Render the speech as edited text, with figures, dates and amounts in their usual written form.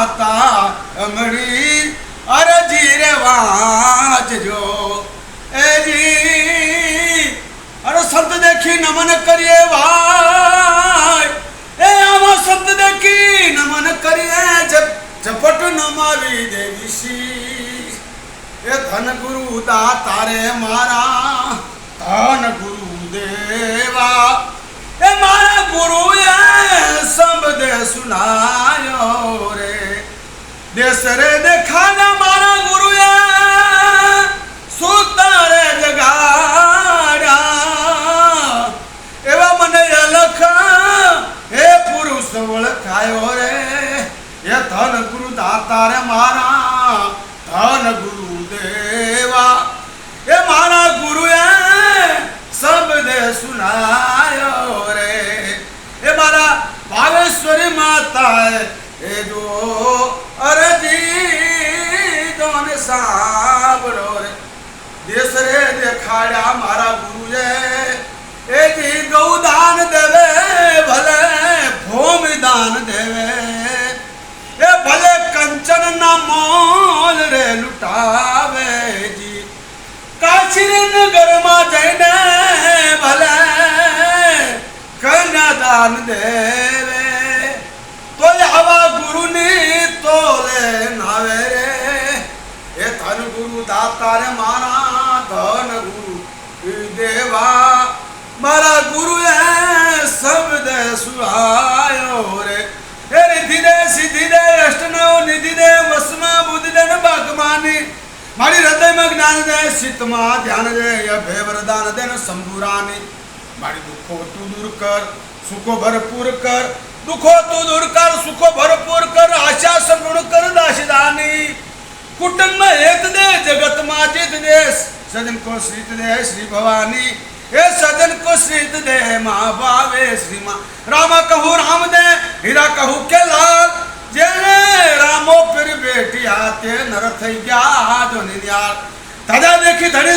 દાતા અમરી અરજી રે વાંચજો એ જી અરે સંત દેખી નમન કરીએ ભાઈ એ આમાં સંત દેખી નમન કરીએ ઝપટ નમાવી દેવીશી એ ધન ગુરુ દાતા રે મારા ધન ગુરુ દેવા એ મારા ગુરુએ શબ્દ સુનાયો રે દેશ રે દેખાના મારા ગુરુએ સુતારે જગાડ્યા એવા મને અલખ હે પુરુષ ઓળખાયો રે એ ધન ગુરુ દાતા રે મારા ધન ગુરુ દેવા એ મારા ગુરુએ શબ્દ સુનાયો રે એ મારા ભાવેશ્વરી માતા એ જો અરજી દોને સાંભળો રે દેશ રે દેખાડ્યા મારા ગુરુએ એ જી ગૌદાન દેવે ભલે ભૂમિ દાન દેવે એ ભલે કંચન ના મોલ રે લૂટાવે જી કાશી નગર માં જઈને ભલે કન્યાદાન દેવે તો આવા ગુરુની તોલે નાવે રે એ ધન ગુરુ દાતા રે મારા ધન ગુરુ દેવા મારા ગુરુએ શબ્દ સુહાયો રે હે રિદ્ધિ દે સિદ્ધિ દે અષ્ટનવ નિધિ દે વસમાં બુદ્ધિ દે ને બાગમાની મારી હૃદયમાં જ્ઞાન દે ચિત્તમાં ધ્યાન દે અભય વરદાન દે ને સંબુરાની મારી દુઃખો તું દૂર કર સુખો ભરપૂર કર દુઃખો તું દૂર કર સુખો ભરપૂર કર આશા સંપૂર્ણ કર દાસદાની कुटुंब में एक दे जगत माजिद दे सजन को श्रीत दे श्री भवानी हे सजन को श्रीत दे माँ भावे श्री माँ रामा कहूँ राम दे हीरा कहूँ के लाल जेने रामो फिर बेटी आते नर थई गया जो निन्याल दादा देखी धड़ी